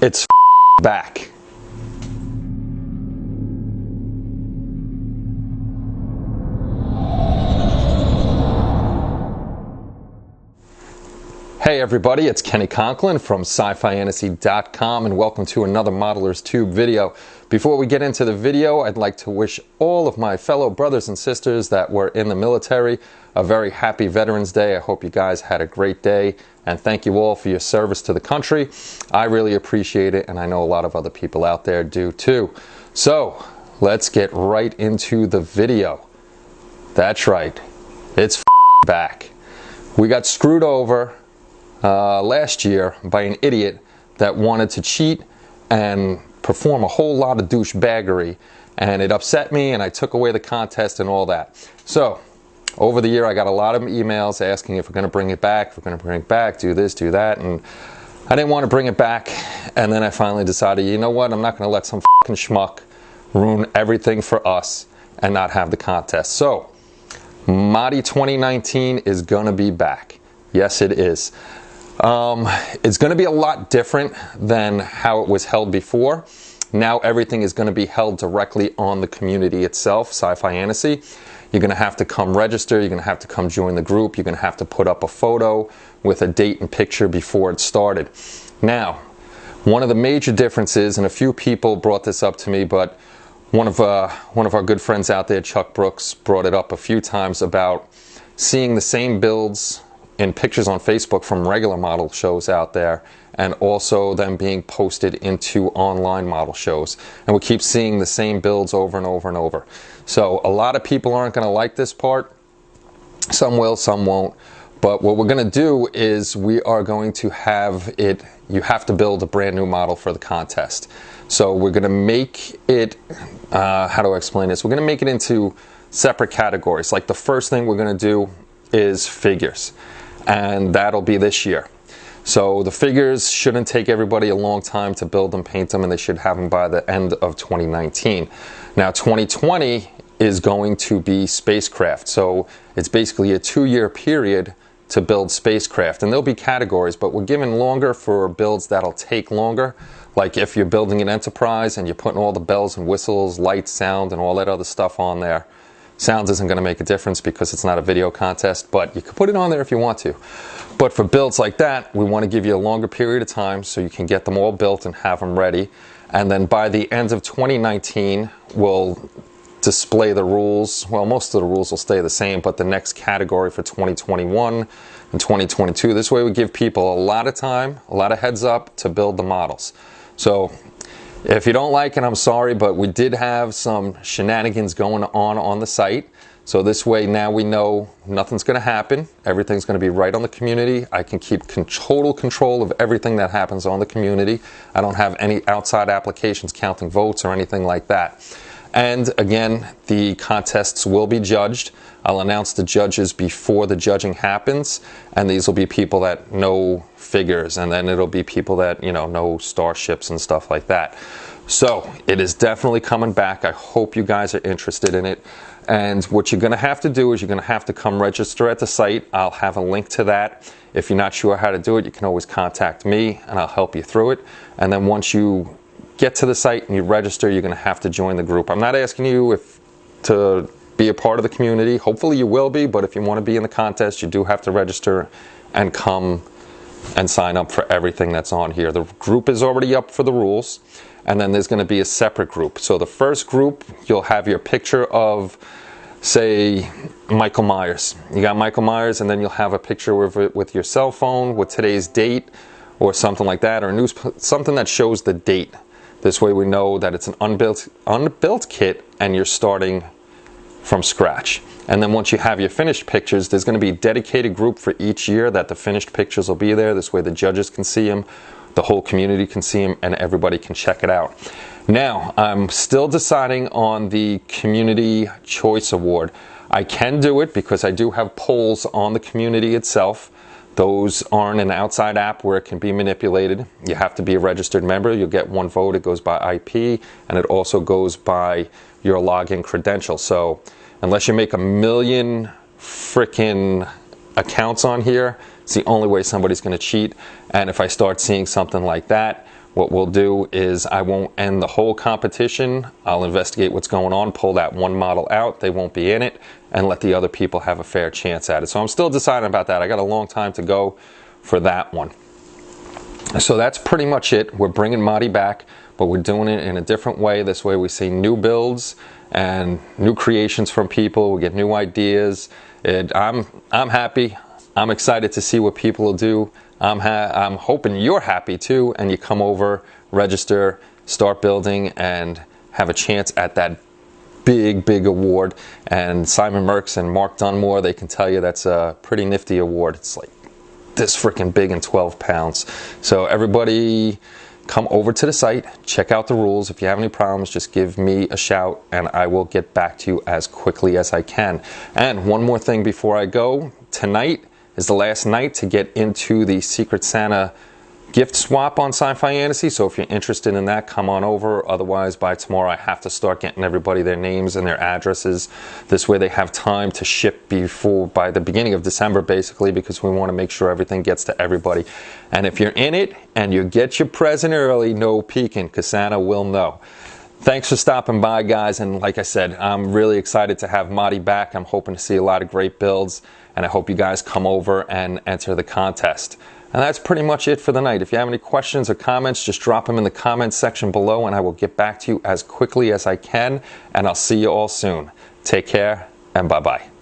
It's back. Hey everybody, it's Kenny Conklin from SciFiAntasy.com and welcome to another Modeler's Tube video. Before we get into the video, I'd like to wish all of my fellow brothers and sisters that were in the military a very happy Veterans Day. I hope you guys had a great day and thank you all for your service to the country. I really appreciate it and I know a lot of other people out there do too. So let's get right into the video. That's right, it's back. We got screwed over last year by an idiot that wanted to cheat and perform a whole lot of douchebaggery, and it upset me and I took away the contest and all that. So over the year I got a lot of emails asking if we're going to bring it back, do this, do that, and I didn't want to bring it back. And then I finally decided, you know what, I'm not going to let some fucking schmuck ruin everything for us and not have the contest. So MOTY 2019 is going to be back. Yes, it is. It's going to be a lot different than how it was held before. Now everything is going to be held directly on the community itself, Sci-Fi Fantasy. You're going to have to come register, you're going to have to come join the group, you're going to have to put up a photo with a date and picture before it started. Now, one of the major differences, and a few people brought this up to me, but one of our good friends out there, Chuck Brooks, brought it up a few times about seeing the same builds in pictures on Facebook from regular model shows out there, and also them being posted into online model shows. And we keep seeing the same builds over and over and over. So a lot of people aren't going to like this part. Some will, some won't. But what we're going to do is we are going to have it, you have to build a brand new model for the contest. So we're going to make it, how do I explain this? We're going to make it into separate categories. Like the first thing we're going to do is figures. And that'll be this year. So the figures shouldn't take everybody a long time to build them, paint them, and they should have them by the end of 2019. Now 2020 is going to be spacecraft. So it's basically a 2-year period to build spacecraft. And there'll be categories, but we're giving longer for builds that'll take longer. Like if you're building an Enterprise and you're putting all the bells and whistles, lights, sound, and all that other stuff on there. Sounds isn't going to make a difference because it's not a video contest, but you can put it on there if you want to. But for builds like that, we want to give you a longer period of time so you can get them all built and have them ready. And then by the end of 2019, we'll display the rules. Well, most of the rules will stay the same, but the next category for 2021 and 2022. This way we give people a lot of time, a lot of heads up to build the models. So if you don't like it, I'm sorry, but we did have some shenanigans going on the site. So this way now we know nothing's going to happen. Everything's going to be right on the community. I can keep total control of everything that happens on the community. I don't have any outside applications counting votes or anything like that. And again, the contests will be judged. I'll announce the judges before the judging happens, and these will be people that know figures, and then it'll be people that, you know starships and stuff like that. So it is definitely coming back. I hope you guys are interested in it. And what you're going to have to do is you're going to have to come register at the site. I'll have a link to that. If you're not sure how to do it, you can always contact me and I'll help you through it. And then once you get to the site and you register, you're going to have to join the group. I'm not asking you to be a part of the community. Hopefully you will be, but if you want to be in the contest, you do have to register and come and sign up for everything that's on here. The group is already up for the rules, and then there's going to be a separate group. So the first group, you'll have your picture of, say, Michael Myers. You got Michael Myers, and then you'll have a picture with your cell phone with today's date or something like that, or something that shows the date. This way we know that it's an unbuilt kit and you're starting from scratch. And then once you have your finished pictures, there's going to be a dedicated group for each year that the finished pictures will be there. This way the judges can see them, the whole community can see them, and everybody can check it out. Now, I'm still deciding on the Community Choice Award. I can do it because I do have polls on the community itself. Those aren't an outside app where it can be manipulated. You have to be a registered member. You'll get one vote. It goes by IP, and it also goes by your login credentials. So unless you make 1 million frickin' accounts on here, it's the only way somebody's going to cheat. And if I start seeing something like that, what we'll do is I won't end the whole competition. I'll investigate what's going on, pull that one model out, they won't be in it, and let the other people have a fair chance at it. So I'm still deciding about that. I got a long time to go for that one. So that's pretty much it. We're bringing MOTY back, but we're doing it in a different way. This way we see new builds and new creations from people. We get new ideas. I'm happy. I'm excited to see what people will do. I'm hoping you're happy too, and you come over, register, start building, and have a chance at that big award. And Simon Merckx and Mark Dunmore, they can tell you that's a pretty nifty award. It's like this freaking big and 12 pounds. So everybody come over to the site, check out the rules. If you have any problems, just give me a shout and I will get back to you as quickly as I can. And one more thing before I go, tonight is the last night to get into the Secret Santa gift swap on Sci-Fi Fantasy. So if you're interested in that, come on over. Otherwise, by tomorrow, I have to start getting everybody their names and their addresses. This way they have time to ship by the beginning of December, basically, because we want to make sure everything gets to everybody. And if you're in it and you get your present early, no peeking, because Santa will know. Thanks for stopping by, guys. And like I said, I'm really excited to have MOTY back. I'm hoping to see a lot of great builds, and I hope you guys come over and enter the contest. And that's pretty much it for the night. If you have any questions or comments, just drop them in the comments section below and I will get back to you as quickly as I can. And I'll see you all soon. Take care and bye-bye.